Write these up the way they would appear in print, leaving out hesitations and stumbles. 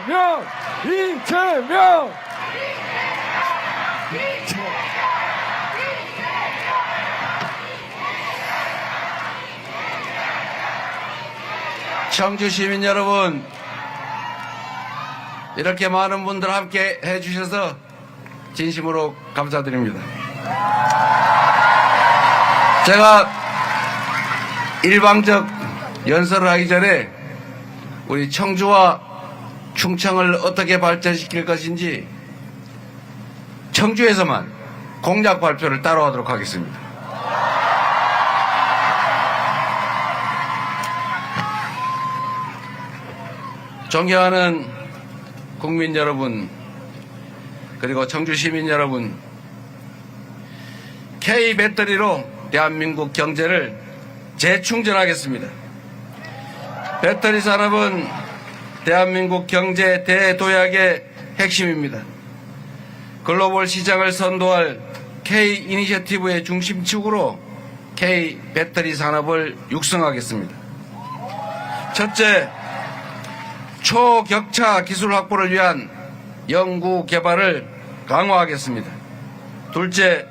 이재명! 이재명! 청주 시민 여러분, 이렇게 많은 분들 함께 해주셔서 진심으로 감사드립니다. 제가 일방적 연설을 하기 전에 우리 청주와 충청을 어떻게 발전시킬 것인지 청주에서만 공약 발표를 따로 하도록 하겠습니다. 존경하는 국민 여러분, 그리고 청주 시민 여러분, K배터리로 대한민국 경제를 재충전하겠습니다. 배터리 산업은 대한민국 경제 대도약의 핵심입니다. 글로벌 시장을 선도할 K 이니셔티브의 중심축으로 K 배터리 산업을 육성하겠습니다. 첫째, 초격차 기술 확보를 위한 연구 개발을 강화하겠습니다. 둘째,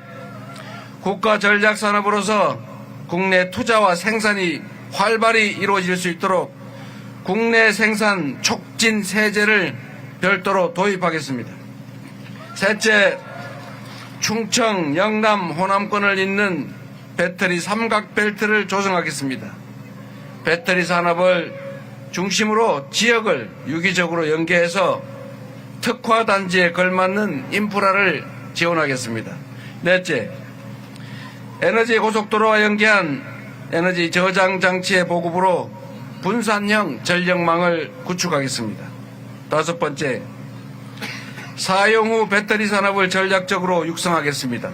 국가 전략 산업으로서 국내 투자와 생산이 활발히 이루어질 수 있도록 국내 생산 촉진 세제를 별도로 도입하겠습니다. 셋째, 충청, 영남, 호남권을 잇는 배터리 삼각벨트를 조성하겠습니다. 배터리 산업을 중심으로 지역을 유기적으로 연계해서 특화단지에 걸맞는 인프라를 지원하겠습니다. 넷째, 에너지 고속도로와 연계한 에너지 저장 장치의 보급으로 분산형 전력망을 구축하겠습니다. 다섯 번째, 사용 후 배터리 산업을 전략적으로 육성하겠습니다.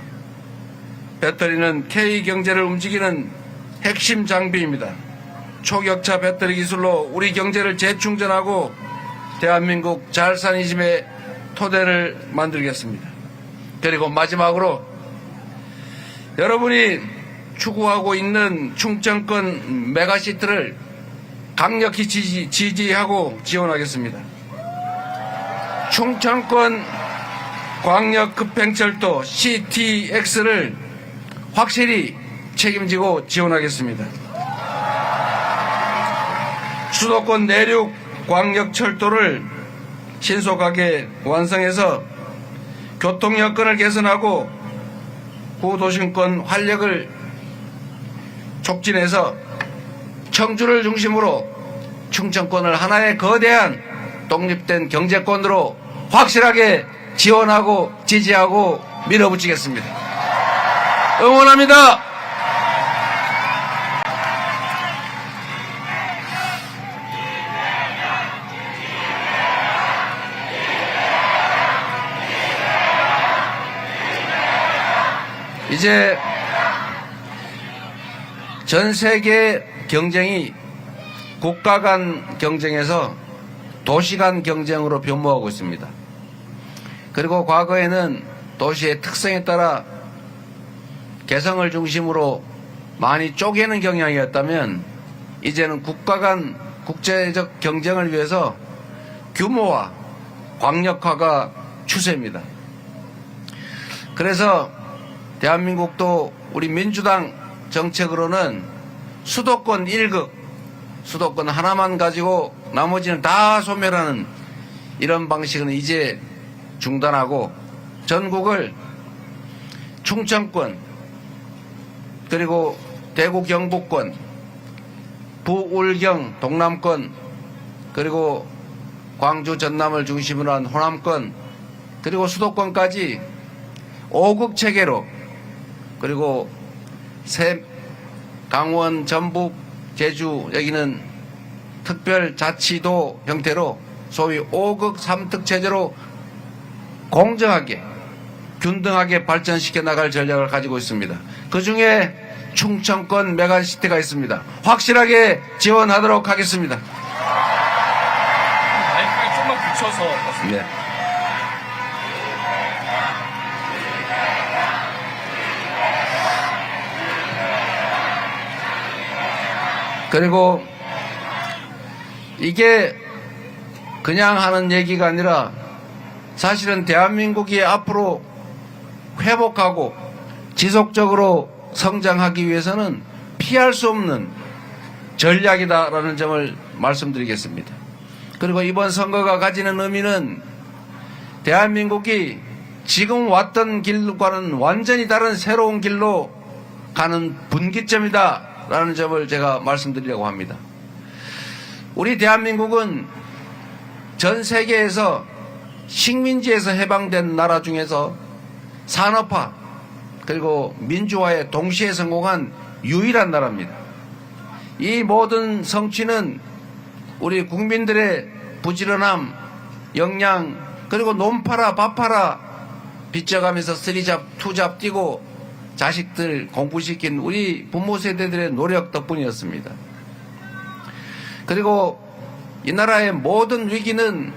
배터리는 K경제를 움직이는 핵심 장비입니다. 초격차 배터리 기술로 우리 경제를 재충전하고 대한민국 잘산이즘의 토대를 만들겠습니다. 그리고 마지막으로 여러분이 추구하고 있는 충청권 메가시티를 강력히 지지하고 지원하겠습니다. 충청권 광역급행철도 CTX를 확실히 책임지고 지원하겠습니다. 수도권 내륙 광역철도를 신속하게 완성해서 교통 여건을 개선하고 구도심권 활력을 촉진해서 청주를 중심으로 충청권을 하나의 거대한 독립된 경제권으로 확실하게 지원하고 지지하고 밀어붙이겠습니다. 응원합니다. 이제 전 세계 경쟁이 국가 간 경쟁에서 도시 간 경쟁으로 변모하고 있습니다. 그리고 과거에는 도시의 특성에 따라 개성을 중심으로 많이 쪼개는 경향이었다면 이제는 국가 간 국제적 경쟁을 위해서 규모화, 광역화가 추세입니다. 그래서 대한민국도 우리 민주당 정책으로는 수도권 1극, 수도권 하나만 가지고 나머지는 다 소멸하는 이런 방식은 이제 중단하고 전국을 충청권, 그리고 대구 경북권, 부울경 동남권, 그리고 광주 전남을 중심으로 한 호남권, 그리고 수도권까지 5극 체계로, 그리고 강원, 전북, 제주 여기는 특별자치도 형태로 소위 5극 3특 체제로 공정하게 균등하게 발전시켜 나갈 전략을 가지고 있습니다. 그중에 충청권 메가시티가 있습니다. 확실하게 지원하도록 하겠습니다. 마이크를 좀만 붙여서. 네. 그리고 이게 그냥 하는 얘기가 아니라 사실은 대한민국이 앞으로 회복하고 지속적으로 성장하기 위해서는 피할 수 없는 전략이다라는 점을 말씀드리겠습니다. 그리고 이번 선거가 가지는 의미는 대한민국이 지금 왔던 길과는 완전히 다른 새로운 길로 가는 분기점이다라는 점을 제가 말씀드리려고 합니다. 우리 대한민국은 전 세계에서 식민지에서 해방된 나라 중에서 산업화 그리고 민주화에 동시에 성공한 유일한 나라입니다. 이 모든 성취는 우리 국민들의 부지런함, 역량, 그리고 논 팔아 밥 팔아 빚져가면서 쓰리잡 투잡 뛰고 자식들 공부시킨 우리 부모 세대들의 노력 덕분이었습니다. 그리고 이 나라의 모든 위기는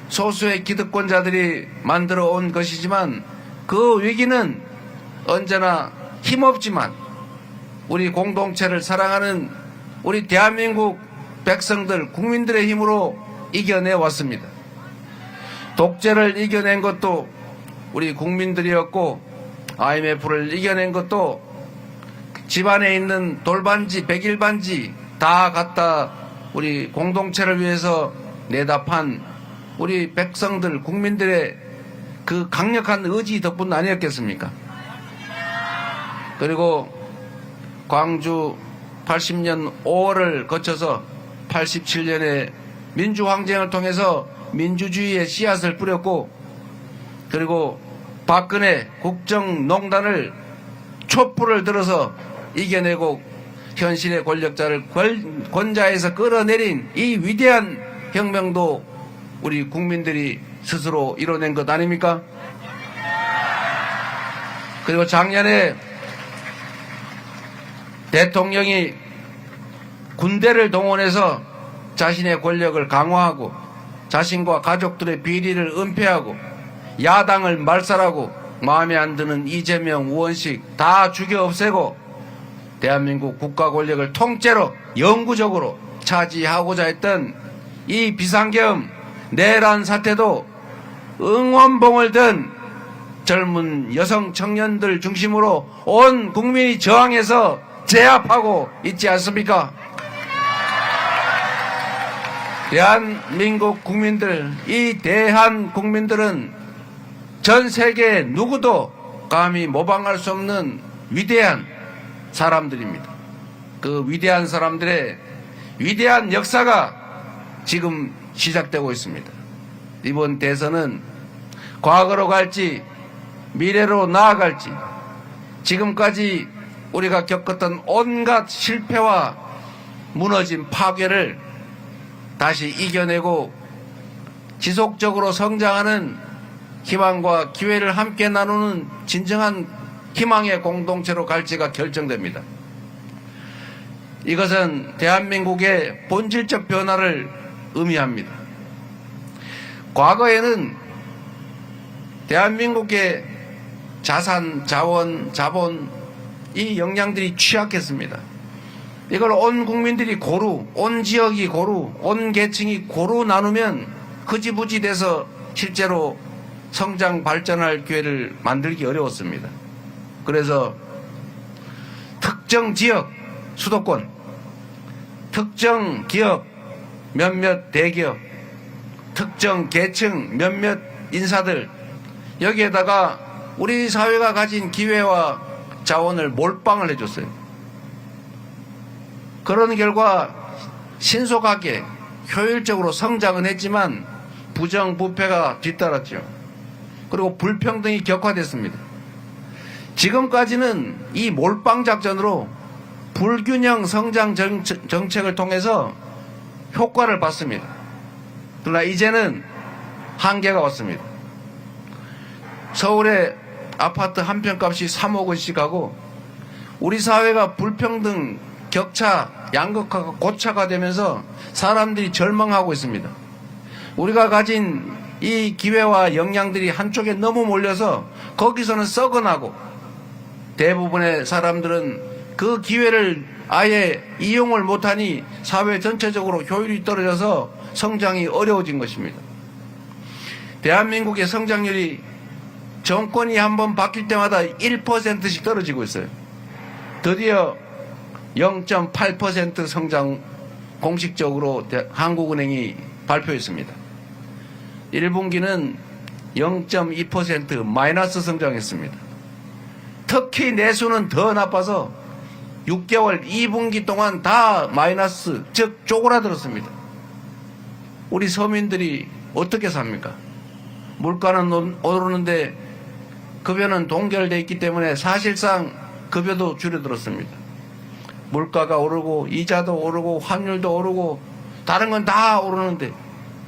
소수의 기득권자들이 만들어 온 것이지만 그 위기는 언제나 힘없지만 우리 공동체를 사랑하는 우리 대한민국 백성들, 국민들의 힘으로 이겨내 왔습니다. 독재를 이겨낸 것도 우리 국민들이었고 IMF를 이겨낸 것도 집안에 있는 돌반지, 백일반지 다 갖다 우리 공동체를 위해서 내다 판 우리 백성들, 국민들의 그 강력한 의지 덕분 아니었겠습니까? 그리고 광주 80년 5월을 거쳐서 87년에 민주항쟁을 통해서 민주주의의 씨앗을 뿌렸고 그리고 박근혜 국정농단을 촛불을 들어서 이겨내고 현실의 권력자를 권좌에서 끌어내린 이 위대한 혁명도 우리 국민들이 스스로 이뤄낸 것 아닙니까? 그리고 작년에 대통령이 군대를 동원해서 자신의 권력을 강화하고 자신과 가족들의 비리를 은폐하고 야당을 말살하고 마음에 안 드는 이재명, 우원식 다 죽여 없애고 대한민국 국가 권력을 통째로 영구적으로 차지하고자 했던 이 비상계엄 내란 사태도 응원봉을 든 젊은 여성 청년들 중심으로 온 국민이 저항해서 제압하고 있지 않습니까? 대한민국 국민들, 이 대한 국민들은 전 세계 누구도 감히 모방할 수 없는 위대한 사람들입니다. 그 위대한 사람들의 위대한 역사가 지금 시작되고 있습니다. 이번 대선은 과거로 갈지 미래로 나아갈지 지금까지 우리가 겪었던 온갖 실패와 무너진 파괴를 다시 이겨내고 지속적으로 성장하는 희망과 기회를 함께 나누는 진정한 희망의 공동체로 갈지가 결정됩니다. 이것은 대한민국의 본질적 변화를 의미합니다. 과거에는 대한민국의 자산, 자원, 자본 이 역량들이 취약했습니다. 이걸 온 국민들이 고루, 온 지역이 고루, 온 계층이 고루 나누면 흐지부지 돼서 실제로 성장 발전할 기회를 만들기 어려웠습니다. 그래서 특정 지역, 수도권, 특정 기업, 몇몇 대기업, 특정 계층, 몇몇 인사들 여기에다가 우리 사회가 가진 기회와 자원을 몰빵을 해줬어요. 그런 결과 신속하게 효율적으로 성장은 했지만 부정부패가 뒤따랐죠. 그리고 불평등이 격화됐습니다. 지금까지는 이 몰빵 작전으로 불균형 성장 정책을 통해서 효과를 봤습니다. 그러나 이제는 한계가 왔습니다. 서울의 아파트 한 평값이 3억 원씩 하고 우리 사회가 불평등, 격차, 양극화가 고차가 되면서 사람들이 절망하고 있습니다. 우리가 가진 이 기회와 역량들이 한쪽에 너무 몰려서 거기서는 썩어나고 대부분의 사람들은 그 기회를 아예 이용을 못하니 사회 전체적으로 효율이 떨어져서 성장이 어려워진 것입니다. 대한민국의 성장률이 정권이 한번 바뀔 때마다 1%씩 떨어지고 있어요. 드디어 0.8% 성장 공식적으로 한국은행이 발표했습니다. 1분기는 0.2% 마이너스 성장했습니다. 특히 내수는 더 나빠서 6개월 2분기 동안 다 마이너스, 즉 쪼그라들었습니다. 우리 서민들이 어떻게 삽니까? 물가는 오르는데 급여는 동결되어 있기 때문에 사실상 급여도 줄어들었습니다. 물가가 오르고 이자도 오르고 환율도 오르고 다른 건 다 오르는데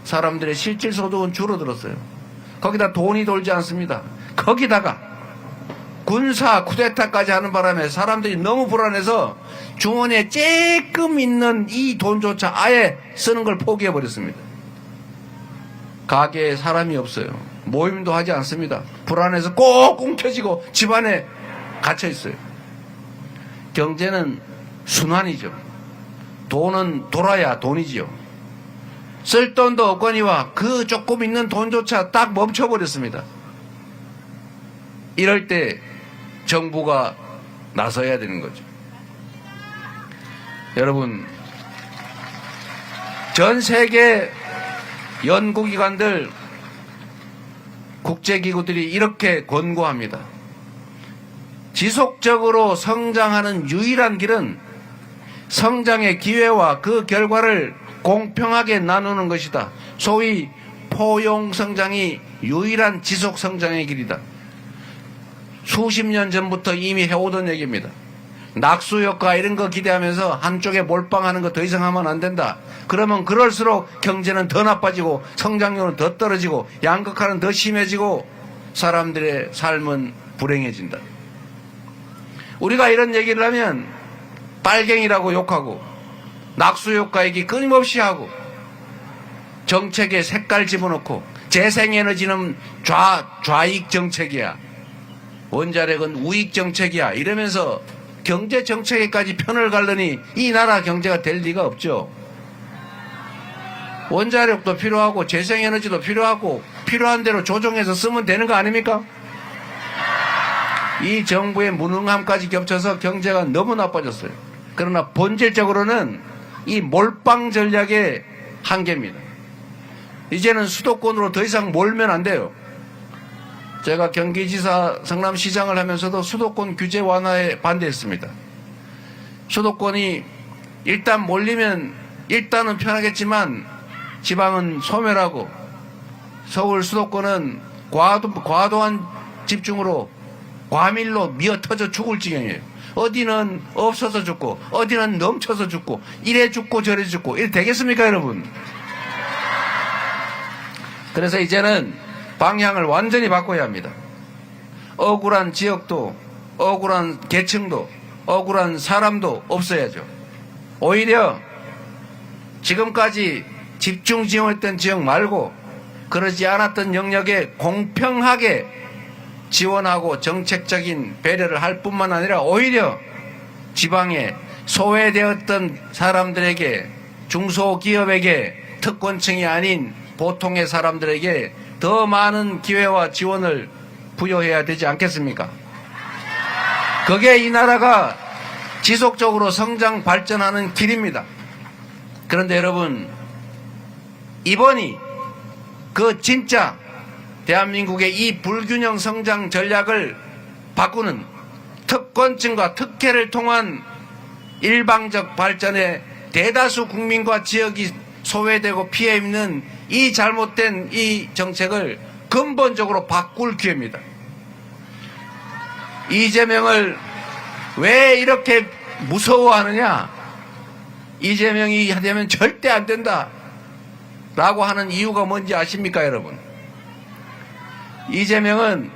사람들의 실질 소득은 줄어들었어요. 거기다 돈이 돌지 않습니다. 거기다가 군사 쿠데타까지 하는 바람에 사람들이 너무 불안해서 주머니에 쬐끔 있는 이 돈조차 아예 쓰는 걸 포기해버렸습니다. 가게에 사람이 없어요. 모임도 하지 않습니다. 불안해서 꼭 움켜쥐고 집안에 갇혀 있어요. 경제는 순환이죠. 돈은 돌아야 돈이지요. 쓸 돈도 없거니와 그 조금 있는 돈조차 딱 멈춰버렸습니다. 이럴 때 정부가 나서야 되는 거죠. 여러분, 전 세계 연구기관들, 국제기구들이 이렇게 권고합니다. 지속적으로 성장하는 유일한 길은 성장의 기회와 그 결과를 공평하게 나누는 것이다. 소위 포용성장이 유일한 지속성장의 길이다. 수십 년 전부터 이미 해오던 얘기입니다. 낙수효과 이런 거 기대하면서 한쪽에 몰빵하는 거 더 이상 하면 안 된다. 그러면 그럴수록 경제는 더 나빠지고 성장률은 더 떨어지고 양극화는 더 심해지고 사람들의 삶은 불행해진다. 우리가 이런 얘기를 하면 빨갱이라고 욕하고 낙수효과 얘기 끊임없이 하고 정책에 색깔 집어넣고 재생에너지는 좌익 정책이야. 원자력은 우익 정책이야. 이러면서 경제 정책에까지 편을 갈르니 이 나라 경제가 될 리가 없죠. 원자력도 필요하고 재생에너지도 필요하고 필요한 대로 조정해서 쓰면 되는 거 아닙니까? 이 정부의 무능함까지 겹쳐서 경제가 너무 나빠졌어요. 그러나 본질적으로는 이 몰빵 전략의 한계입니다. 이제는 수도권으로 더 이상 몰면 안 돼요. 제가 경기지사 성남시장을 하면서도 수도권 규제 완화에 반대했습니다. 수도권이 일단 몰리면 일단은 편하겠지만 지방은 소멸하고 서울 수도권은 과도한 집중으로 과밀로 미어터져 죽을 지경이에요. 어디는 없어서 죽고 어디는 넘쳐서 죽고 이래 죽고 저래 죽고 이래 되겠습니까 여러분? 그래서 이제는 방향을 완전히 바꿔야 합니다. 억울한 지역도 억울한 계층도 억울한 사람도 없어야죠. 오히려 지금까지 집중 지원했던 지역 말고 그러지 않았던 영역에 공평하게 지원하고 정책적인 배려를 할 뿐만 아니라 오히려 지방에 소외되었던 사람들에게 중소기업에게 특권층이 아닌 보통의 사람들에게 더 많은 기회와 지원을 부여해야 되지 않겠습니까? 그게 이 나라가 지속적으로 성장 발전하는 길입니다. 그런데 여러분, 이번이 그 진짜 대한민국의 이 불균형 성장 전략을 바꾸는 특권층과 특혜를 통한 일방적 발전에 대다수 국민과 지역이 소외되고 피해 입는 이 잘못된 이 정책을 근본적으로 바꿀 기회입니다. 이재명을 왜 이렇게 무서워하느냐? 이재명이 되면 절대 안 된다 라고 하는 이유가 뭔지 아십니까 여러분? 이재명은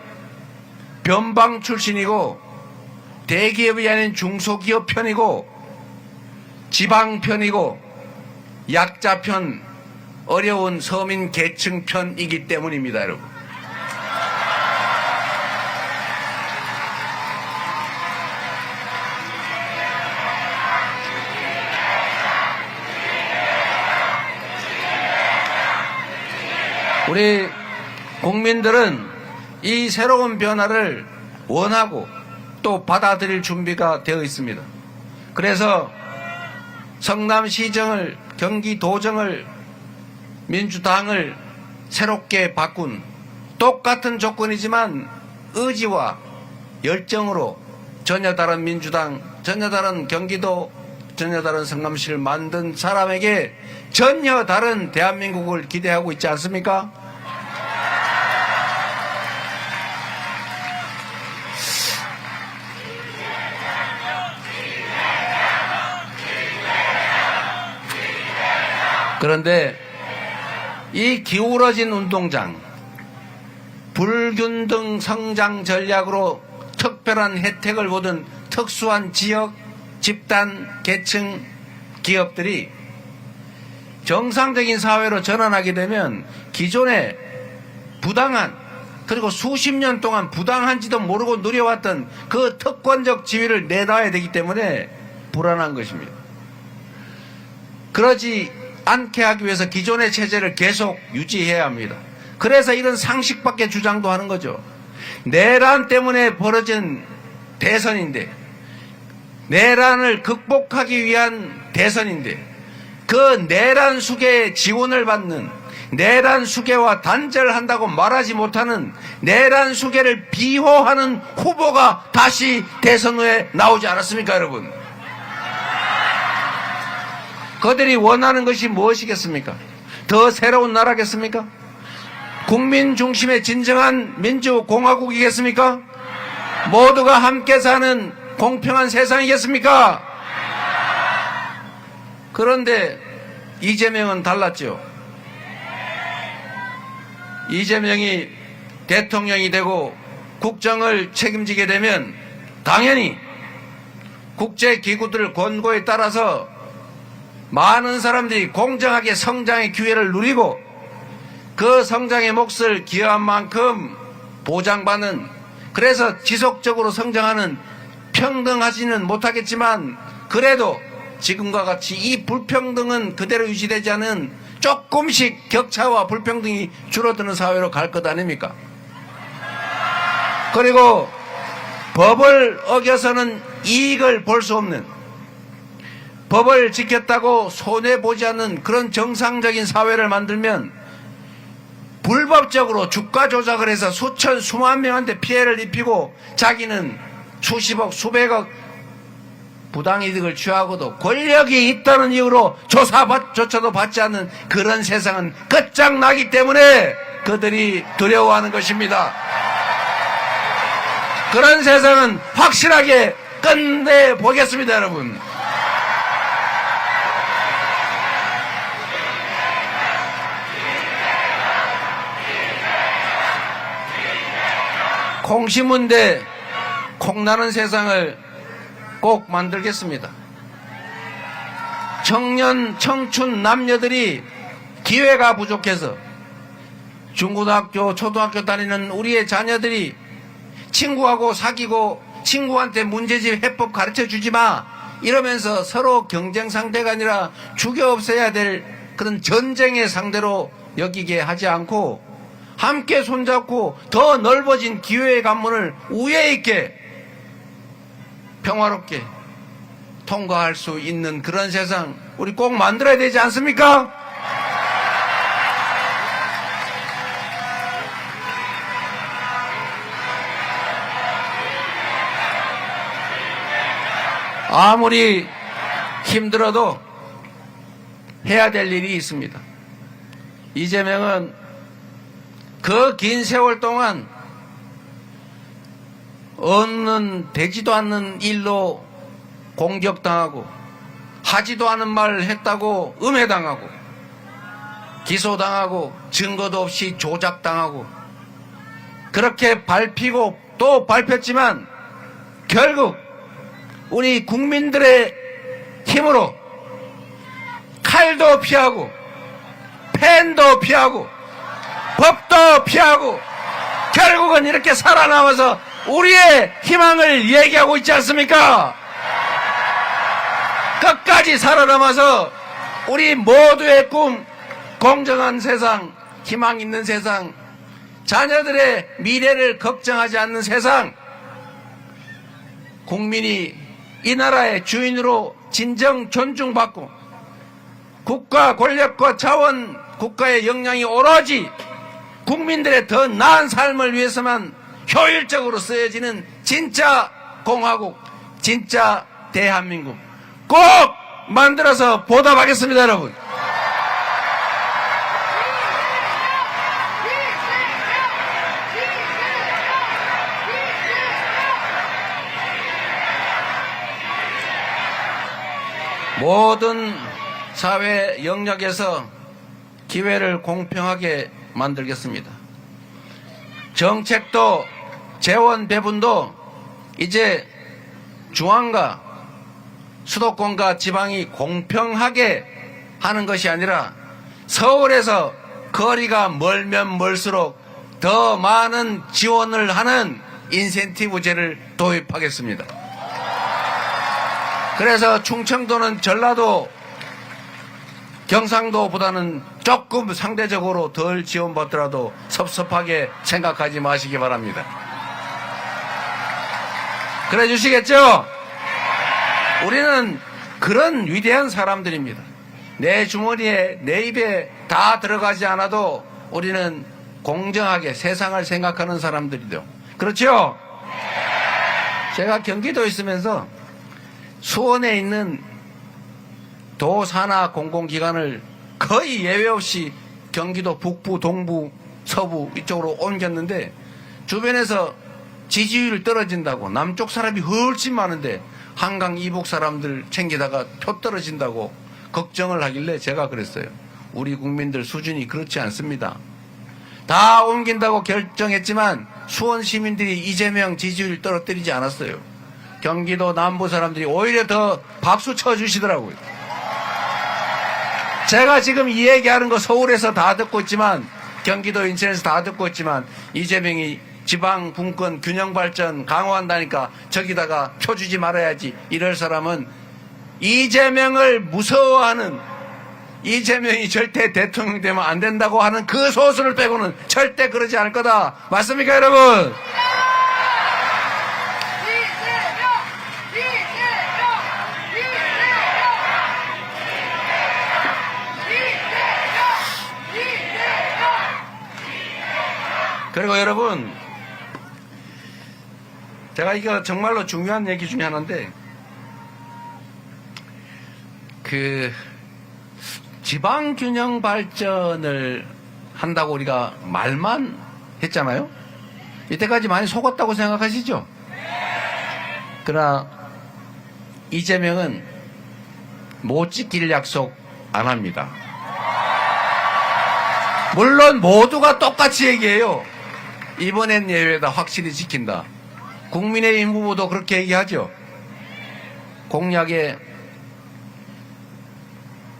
변방 출신이고 대기업이 아닌 중소기업 편이고 지방 편이고 약자 편, 어려운 서민 계층 편이기 때문입니다 여러분. 우리 국민들은 이 새로운 변화를 원하고 또 받아들일 준비가 되어 있습니다. 그래서 성남시정을, 경기도정을, 민주당을 새롭게 바꾼 똑같은 조건이지만 의지와 열정으로 전혀 다른 민주당, 전혀 다른 경기도, 전혀 다른 성남시를 만든 사람에게 전혀 다른 대한민국을 기대하고 있지 않습니까? 그런데 이 기울어진 운동장, 불균등 성장 전략으로 특별한 혜택을 보던 특수한 지역, 집단, 계층, 기업들이 정상적인 사회로 전환하게 되면 기존에 부당한, 그리고 수십 년 동안 부당한지도 모르고 누려왔던 그 특권적 지위를 내놔야 되기 때문에 불안한 것입니다. 그러지 않게 하기 위해서 기존의 체제를 계속 유지해야 합니다. 그래서 이런 상식밖에 주장도 하는 거죠. 내란 때문에 벌어진 대선인데, 내란을 극복하기 위한 대선인데, 그 내란 수계의 지원을 받는, 내란 수계와 단절한다고 말하지 못하는 내란 수계를 비호하는 후보가 다시 대선 후에 나오지 않았습니까, 여러분? 그들이 원하는 것이 무엇이겠습니까? 더 새로운 나라겠습니까? 국민 중심의 진정한 민주공화국이겠습니까? 모두가 함께 사는 공평한 세상이겠습니까? 그런데 이재명은 달랐죠. 이재명이 대통령이 되고 국정을 책임지게 되면 당연히 국제기구들 권고에 따라서 많은 사람들이 공정하게 성장의 기회를 누리고 그 성장의 몫을 기여한 만큼 보장받는, 그래서 지속적으로 성장하는, 평등하지는 못하겠지만 그래도 지금과 같이 이 불평등은 그대로 유지되지 않은 조금씩 격차와 불평등이 줄어드는 사회로 갈 것 아닙니까? 그리고 법을 어겨서는 이익을 볼 수 없는, 법을 지켰다고 손해보지 않는 그런 정상적인 사회를 만들면 불법적으로 주가 조작을 해서 수천 수만 명한테 피해를 입히고 자기는 수십억 수백억 부당이득을 취하고도 권력이 있다는 이유로 조사조차도 받지 않는 그런 세상은 끝장나기 때문에 그들이 두려워하는 것입니다. 그런 세상은 확실하게 끝내보겠습니다, 여러분. 콩심은데 콩나는 세상을 꼭 만들겠습니다. 청년, 청춘, 남녀들이 기회가 부족해서 중고등학교, 초등학교 다니는 우리의 자녀들이 친구하고 사귀고 친구한테 문제집 해법 가르쳐주지 마 이러면서 서로 경쟁 상대가 아니라 죽여 없애야 될 그런 전쟁의 상대로 여기게 하지 않고 함께 손잡고 더 넓어진 기회의 관문을 우애 있게 평화롭게 통과할 수 있는 그런 세상 우리 꼭 만들어야 되지 않습니까? 아무리 힘들어도 해야 될 일이 있습니다. 이재명은 그 긴 세월 동안 되지도 않는 일로 공격당하고 하지도 않은 말을 했다고 음해당하고 기소당하고 증거도 없이 조작당하고 그렇게 밟히고 또 밟혔지만 결국 우리 국민들의 힘으로 칼도 피하고 펜도 피하고 법도 피하고 결국은 이렇게 살아남아서 우리의 희망을 얘기하고 있지 않습니까? 끝까지 살아남아서 우리 모두의 꿈, 공정한 세상, 희망 있는 세상, 자녀들의 미래를 걱정하지 않는 세상, 국민이 이 나라의 주인으로 진정 존중받고 국가 권력과 자원, 국가의 역량이 오로지 국민들의 더 나은 삶을 위해서만 효율적으로 쓰여지는 진짜 공화국, 진짜 대한민국 꼭 만들어서 보답하겠습니다, 여러분. 모든 사회 영역에서 기회를 공평하게 만들겠습니다. 정책도 재원 배분도 이제 중앙과 수도권과 지방이 공평하게 하는 것이 아니라 서울에서 거리가 멀면 멀수록 더 많은 지원을 하는 인센티브제를 도입하겠습니다. 그래서 충청도는 전라도, 경상도보다는 조금 상대적으로 덜 지원받더라도 섭섭하게 생각하지 마시기 바랍니다. 그래 주시겠죠? 우리는 그런 위대한 사람들입니다. 내 주머니에, 내 입에 다 들어가지 않아도 우리는 공정하게 세상을 생각하는 사람들이죠. 그렇죠? 제가 경기도에 있으면서 수원에 있는 도, 산하 공공기관을 거의 예외 없이 경기도 북부, 동부, 서부 이쪽으로 옮겼는데 주변에서 지지율이 떨어진다고, 남쪽 사람이 훨씬 많은데 한강 이북 사람들 챙기다가 표 떨어진다고 걱정을 하길래 제가 그랬어요. 우리 국민들 수준이 그렇지 않습니다. 다 옮긴다고 결정했지만 수원 시민들이 이재명 지지율 떨어뜨리지 않았어요. 경기도 남부 사람들이 오히려 더 박수 쳐주시더라고요. 제가 지금 이 얘기하는 거 서울에서 다 듣고 있지만, 경기도 인천에서 다 듣고 있지만, 이재명이 지방 분권 균형 발전 강화한다니까 저기다가 표 주지 말아야지 이럴 사람은 이재명을 무서워하는, 이재명이 절대 대통령 되면 안 된다고 하는 그 소수를 빼고는 절대 그러지 않을 거다. 맞습니까, 여러분? 그리고 여러분, 제가 이거 정말로 중요한 얘기 중에 하나인데, 지방균형 발전을 한다고 우리가 말만 했잖아요. 이때까지 많이 속았다고 생각하시죠? 그러나 이재명은 못 지킬 약속 안 합니다. 물론 모두가 똑같이 얘기해요. 이번엔 예외다, 확실히 지킨다. 국민의힘 후보도 그렇게 얘기하죠. 공약에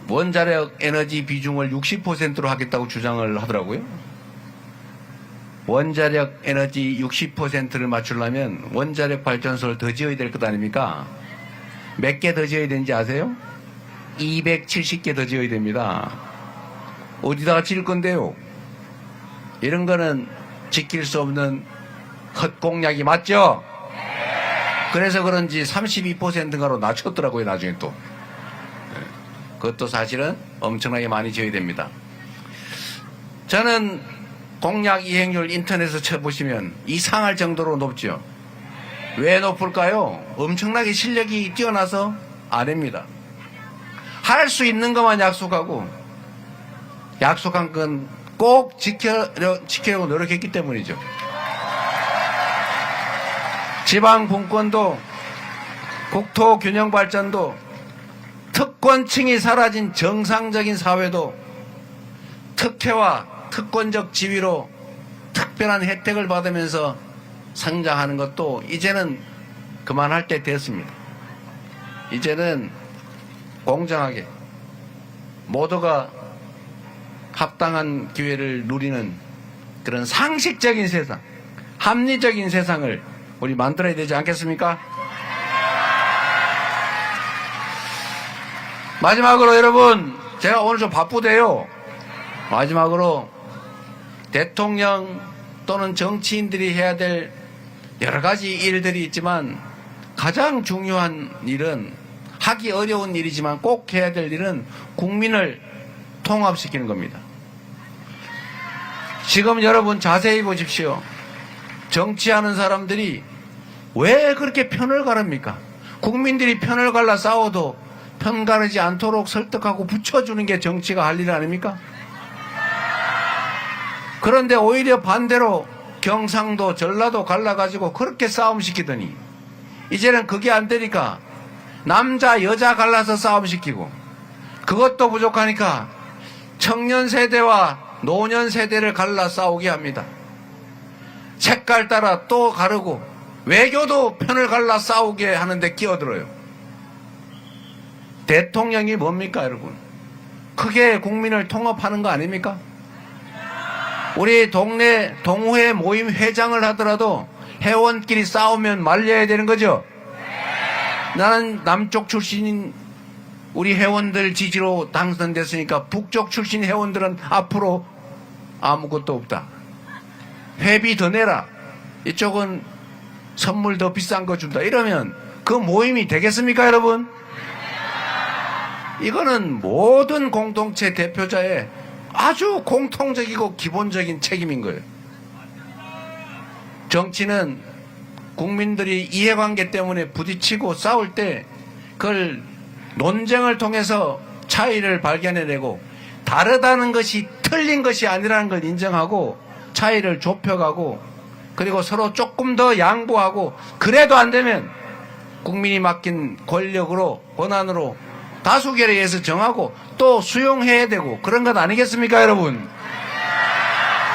원자력 에너지 비중을 60%로 하겠다고 주장을 하더라고요. 원자력 에너지 60%를 맞추려면 원자력 발전소를 더 지어야 될 것 아닙니까? 몇 개 더 지어야 되는지 아세요? 270개 더 지어야 됩니다. 어디다가 지을 건데요? 이런 거는 지킬 수 없는 헛공약이 맞죠? 그래서 그런지 32%인가로 낮췄더라고요, 나중에 또. 그것도 사실은 엄청나게 많이 지어야 됩니다. 저는 공약 이행률 인터넷에서 쳐보시면 이상할 정도로 높죠. 왜 높을까요? 엄청나게 실력이 뛰어나서 아닙니다. 할 수 있는 것만 약속하고 약속한 건 꼭 지키려고 노력했기 때문이죠. 지방 분권도, 국토 균형 발전도, 특권층이 사라진 정상적인 사회도 특혜와 특권적 지위로 특별한 혜택을 받으면서 성장하는 것도 이제는 그만할 때 됐습니다. 이제는 공정하게 모두가 합당한 기회를 누리는 그런 상식적인 세상, 합리적인 세상을 우리 만들어야 되지 않겠습니까? 마지막으로 여러분, 제가 오늘 좀 바쁘대요. 마지막으로 대통령 또는 정치인들이 해야 될 여러 가지 일들이 있지만 가장 중요한 일은, 하기 어려운 일이지만 꼭 해야 될 일은 국민을 통합시키는 겁니다. 지금 여러분 자세히 보십시오. 정치하는 사람들이 왜 그렇게 편을 가릅니까? 국민들이 편을 갈라 싸워도 편 가르지 않도록 설득하고 붙여주는 게 정치가 할 일 아닙니까? 그런데 오히려 반대로 경상도, 전라도 갈라가지고 그렇게 싸움시키더니 이제는 그게 안 되니까 남자, 여자 갈라서 싸움시키고, 그것도 부족하니까 청년 세대와 노년 세대를 갈라 싸우게 합니다. 색깔 따라 또 가르고 외교도 편을 갈라 싸우게 하는데 끼어들어요. 대통령이 뭡니까, 여러분? 크게 국민을 통합하는 거 아닙니까? 우리 동네 동호회 모임 회장을 하더라도 회원끼리 싸우면 말려야 되는 거죠? 나는 남쪽 출신인 우리 회원들 지지로 당선됐으니까 북쪽 출신 회원들은 앞으로 아무것도 없다. 회비 더 내라. 이쪽은 선물 더 비싼 거 준다. 이러면 그 모임이 되겠습니까, 여러분? 이거는 모든 공동체 대표자의 아주 공통적이고 기본적인 책임인 거예요. 정치는 국민들이 이해관계 때문에 부딪히고 싸울 때 그걸 논쟁을 통해서 차이를 발견해내고, 다르다는 것이 틀린 것이 아니라는 걸 인정하고 차이를 좁혀가고, 그리고 서로 조금 더 양보하고, 그래도 안 되면 국민이 맡긴 권력으로, 권한으로 다수결에 의해서 정하고 또 수용해야 되고, 그런 것 아니겠습니까, 여러분?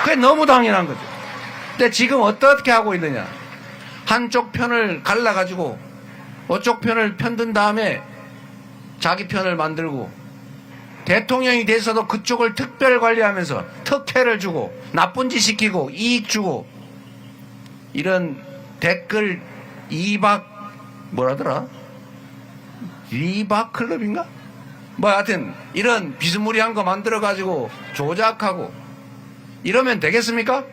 그게 너무 당연한 거죠. 근데 지금 어떻게 하고 있느냐? 한쪽 편을 갈라가지고 어쪽 편을 편든 다음에 자기 편을 만들고, 대통령이 돼서도 그쪽을 특별 관리하면서 특혜를 주고 나쁜 짓 시키고 이익 주고, 이런 댓글 뭐라더라? 리바클럽인가? 뭐 하여튼 이런 비스무리한 거 만들어가지고 조작하고 이러면 되겠습니까?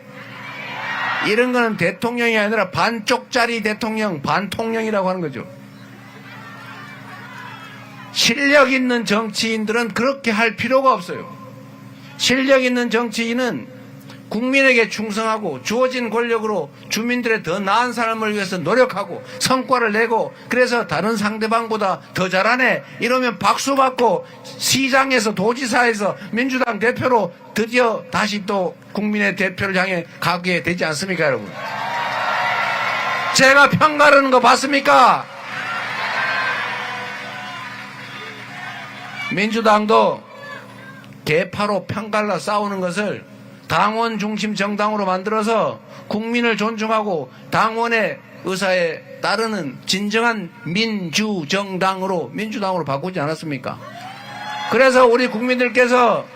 이런 거는 대통령이 아니라 반쪽짜리 대통령, 반통령이라고 하는 거죠. 실력 있는 정치인들은 그렇게 할 필요가 없어요. 실력 있는 정치인은 국민에게 충성하고 주어진 권력으로 주민들의 더 나은 삶을 위해서 노력하고 성과를 내고, 그래서 다른 상대방보다 더 잘하네 이러면 박수 받고 시장에서 도지사에서 민주당 대표로 드디어 다시 또 국민의 대표를 향해 가게 되지 않습니까, 여러분? 제가 편 가르는 거 봤습니까? 민주당도 개파로 편 갈라 싸우는 것을 당원 중심 정당으로 만들어서 국민을 존중하고 당원의 의사에 따르는 진정한 민주정당으로, 민주당으로 바꾸지 않았습니까? 그래서 우리 국민들께서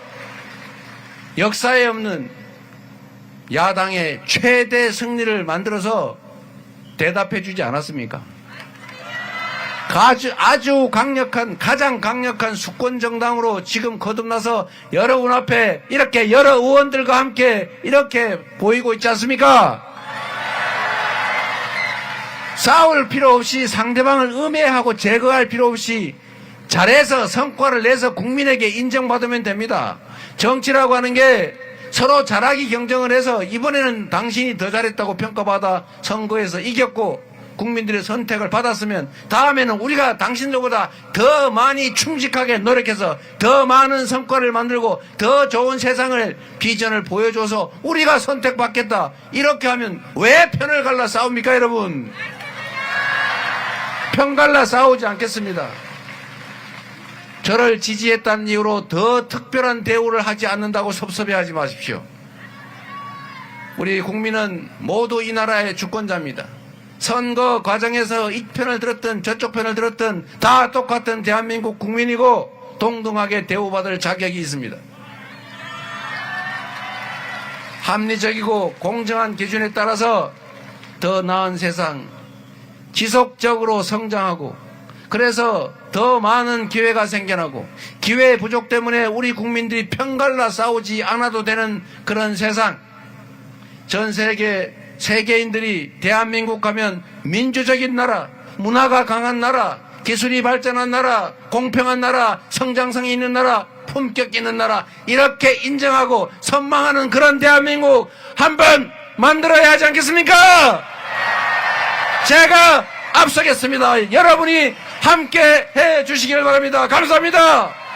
역사에 없는 야당의 최대 승리를 만들어서 대답해 주지 않았습니까? 아주 강력한, 가장 강력한 수권 정당으로 지금 거듭나서 여러분 앞에 이렇게 여러 의원들과 함께 이렇게 보이고 있지 않습니까? 싸울 필요 없이, 상대방을 음해하고 제거할 필요 없이 잘해서 성과를 내서 국민에게 인정받으면 됩니다. 정치라고 하는 게 서로 잘하기 경쟁을 해서 이번에는 당신이 더 잘했다고 평가받아 선거에서 이겼고 국민들의 선택을 받았으면 다음에는 우리가 당신들보다 더 많이 충직하게 노력해서 더 많은 성과를 만들고 더 좋은 세상을, 비전을 보여줘서 우리가 선택받겠다. 이렇게 하면 왜 편을 갈라 싸웁니까, 여러분? 편 갈라 싸우지 않겠습니다. 저를 지지했다는 이유로 더 특별한 대우를 하지 않는다고 섭섭해하지 마십시오. 우리 국민은 모두 이 나라의 주권자입니다. 선거 과정에서 이 편을 들었든 저쪽 편을 들었든 다 똑같은 대한민국 국민이고 동등하게 대우받을 자격이 있습니다. 합리적이고 공정한 기준에 따라서 더 나은 세상, 지속적으로 성장하고, 그래서 더 많은 기회가 생겨나고, 기회 부족 때문에 우리 국민들이 편갈라 싸우지 않아도 되는 그런 세상, 전 세계인들이 대한민국 하면 민주적인 나라, 문화가 강한 나라, 기술이 발전한 나라, 공평한 나라, 성장성이 있는 나라, 품격 있는 나라, 이렇게 인정하고 선망하는 그런 대한민국 한번 만들어야 하지 않겠습니까? 제가 앞서겠습니다. 여러분이 함께 해 주시길 바랍니다. 감사합니다.